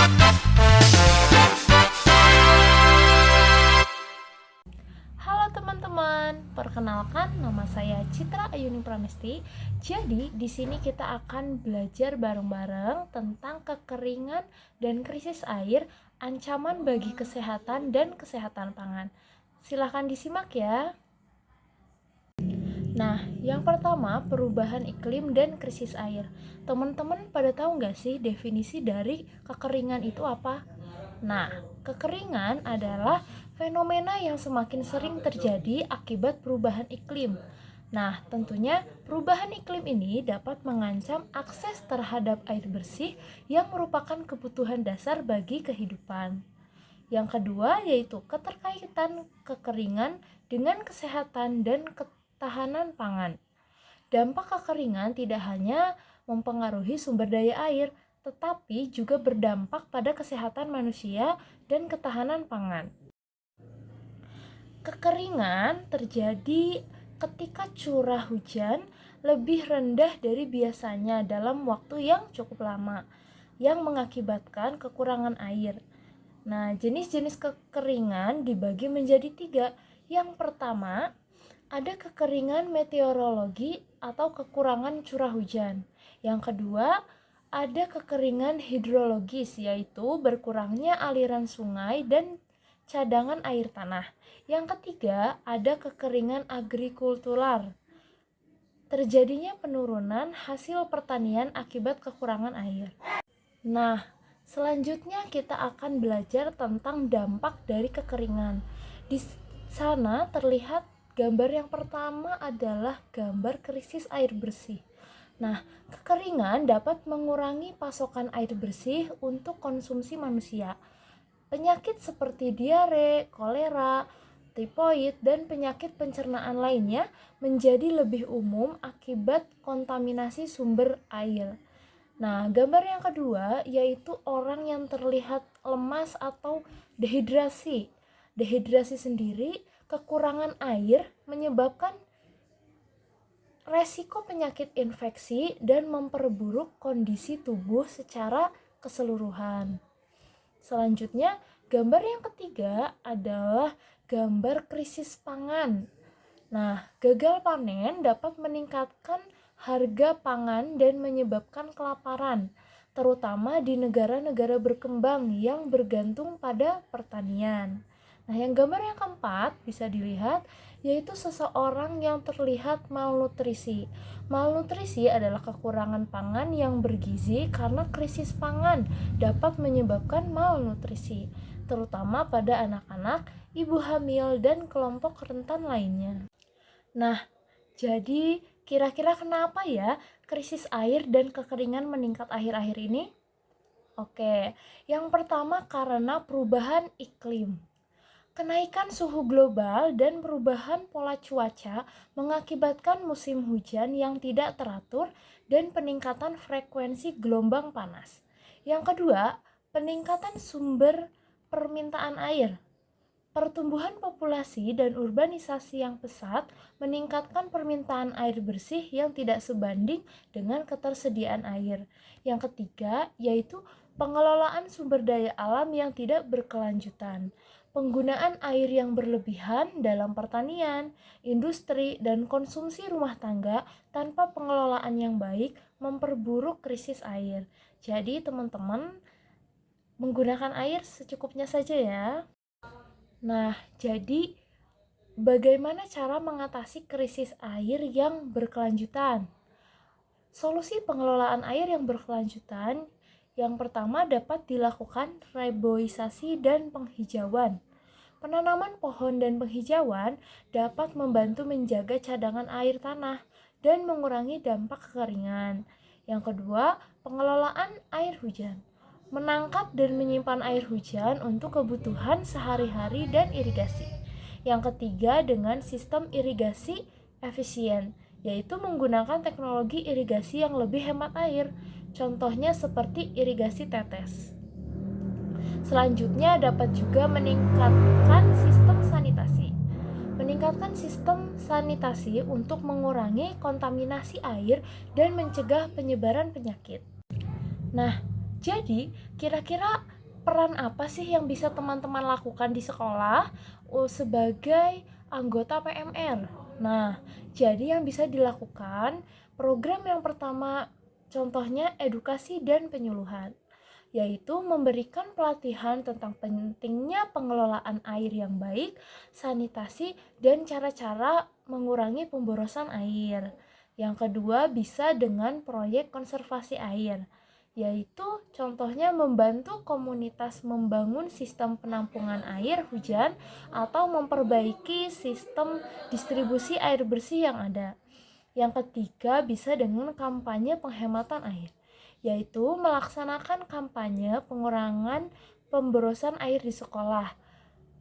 Halo teman-teman, perkenalkan nama saya Citra Ayuni Pramesti. Jadi di sini kita akan belajar bareng-bareng tentang kekeringan dan krisis air, ancaman bagi kesehatan dan kesehatan pangan. Silahkan disimak ya. Nah, yang pertama perubahan iklim dan krisis air. Teman-teman pada tahu nggak sih definisi dari kekeringan itu apa? Nah, kekeringan adalah fenomena yang semakin sering terjadi akibat perubahan iklim. Nah, tentunya perubahan iklim ini dapat mengancam akses terhadap air bersih yang merupakan kebutuhan dasar bagi kehidupan. Yang kedua yaitu keterkaitan kekeringan dengan kesehatan dan ketahanan pangan. Dampak kekeringan tidak hanya mempengaruhi sumber daya air, tetapi juga berdampak pada kesehatan manusia dan ketahanan pangan. Kekeringan terjadi ketika curah hujan lebih rendah dari biasanya dalam waktu yang cukup lama, yang mengakibatkan kekurangan air. Nah, jenis-jenis kekeringan dibagi menjadi 3. Yang pertama, ada kekeringan meteorologi atau kekurangan curah hujan. Yang kedua, ada kekeringan hidrologis, yaitu berkurangnya aliran sungai dan cadangan air tanah. Yang ketiga, ada kekeringan agrikultural, terjadinya penurunan hasil pertanian akibat kekurangan air. Nah, selanjutnya kita akan belajar tentang dampak dari kekeringan. Di sana terlihat gambar yang pertama adalah gambar krisis air bersih. Nah, kekeringan dapat mengurangi pasokan air bersih untuk konsumsi manusia. Penyakit seperti diare, kolera, tifoid, dan penyakit pencernaan lainnya menjadi lebih umum akibat kontaminasi sumber air. Nah, gambar yang kedua yaitu orang yang terlihat lemas atau dehidrasi. Dehidrasi sendiri, kekurangan air menyebabkan resiko penyakit infeksi dan memperburuk kondisi tubuh secara keseluruhan. Selanjutnya, gambar yang ketiga adalah gambar krisis pangan. Nah, gagal panen dapat meningkatkan harga pangan dan menyebabkan kelaparan, terutama di negara-negara berkembang yang bergantung pada pertanian. Nah, yang gambar yang keempat bisa dilihat yaitu seseorang yang terlihat malnutrisi. Malnutrisi adalah kekurangan pangan yang bergizi karena krisis pangan dapat menyebabkan malnutrisi, terutama pada anak-anak, ibu hamil, dan kelompok rentan lainnya. Nah, jadi kira-kira kenapa ya krisis air dan kekeringan meningkat akhir-akhir ini? Oke, yang pertama karena perubahan iklim. Kenaikan suhu global dan perubahan pola cuaca mengakibatkan musim hujan yang tidak teratur dan peningkatan frekuensi gelombang panas. Yang kedua, peningkatan sumber permintaan air. Pertumbuhan populasi dan urbanisasi yang pesat meningkatkan permintaan air bersih yang tidak sebanding dengan ketersediaan air. Yang ketiga, yaitu pengelolaan sumber daya alam yang tidak berkelanjutan. Penggunaan air yang berlebihan dalam pertanian, industri, dan konsumsi rumah tangga tanpa pengelolaan yang baik memperburuk krisis air. Jadi teman-teman, menggunakan air secukupnya saja ya. Nah, jadi bagaimana cara mengatasi krisis air yang berkelanjutan? Solusi pengelolaan air yang berkelanjutan yang pertama dapat dilakukan reboisasi dan penghijauan. Penanaman pohon dan penghijauan dapat membantu menjaga cadangan air tanah dan mengurangi dampak kekeringan. Yang kedua, pengelolaan air hujan. Menangkap dan menyimpan air hujan untuk kebutuhan sehari-hari dan irigasi. Yang ketiga, dengan sistem irigasi efisien, yaitu menggunakan teknologi irigasi yang lebih hemat air. Contohnya seperti irigasi tetes. Selanjutnya dapat juga meningkatkan sistem sanitasi. Meningkatkan sistem sanitasi untuk mengurangi kontaminasi air dan mencegah penyebaran penyakit. Nah, jadi kira-kira peran apa sih yang bisa teman-teman lakukan di sekolah sebagai anggota PMR? Nah, jadi yang bisa dilakukan program yang pertama contohnya edukasi dan penyuluhan, yaitu memberikan pelatihan tentang pentingnya pengelolaan air yang baik, sanitasi, dan cara-cara mengurangi pemborosan air. Yang kedua bisa dengan proyek konservasi air, yaitu contohnya membantu komunitas membangun sistem penampungan air hujan atau memperbaiki sistem distribusi air bersih yang ada. Yang ketiga bisa dengan kampanye penghematan air, yaitu melaksanakan kampanye pengurangan pemborosan air di sekolah,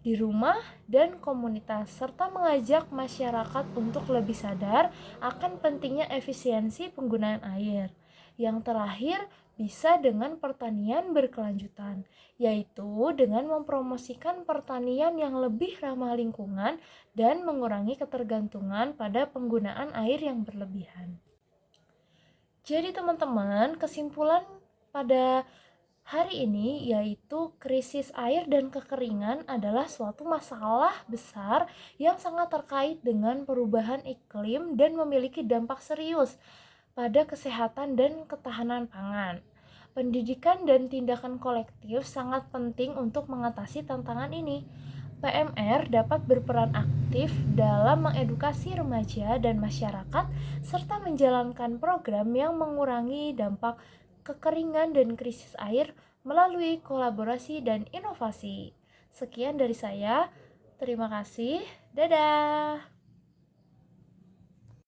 di rumah, dan komunitas, serta mengajak masyarakat untuk lebih sadar akan pentingnya efisiensi penggunaan air. Yang terakhir, bisa dengan pertanian berkelanjutan, yaitu dengan mempromosikan pertanian yang lebih ramah lingkungan dan mengurangi ketergantungan pada penggunaan air yang berlebihan. Jadi teman-teman, kesimpulan pada hari ini yaitu krisis air dan kekeringan adalah suatu masalah besar yang sangat terkait dengan perubahan iklim dan memiliki dampak serius pada kesehatan dan ketahanan pangan. Pendidikan dan tindakan kolektif sangat penting untuk mengatasi tantangan ini. PMR dapat berperan aktif dalam mengedukasi remaja dan masyarakat serta menjalankan program yang mengurangi dampak kekeringan dan krisis air melalui kolaborasi dan inovasi. Sekian dari saya. Terima kasih. Dadah.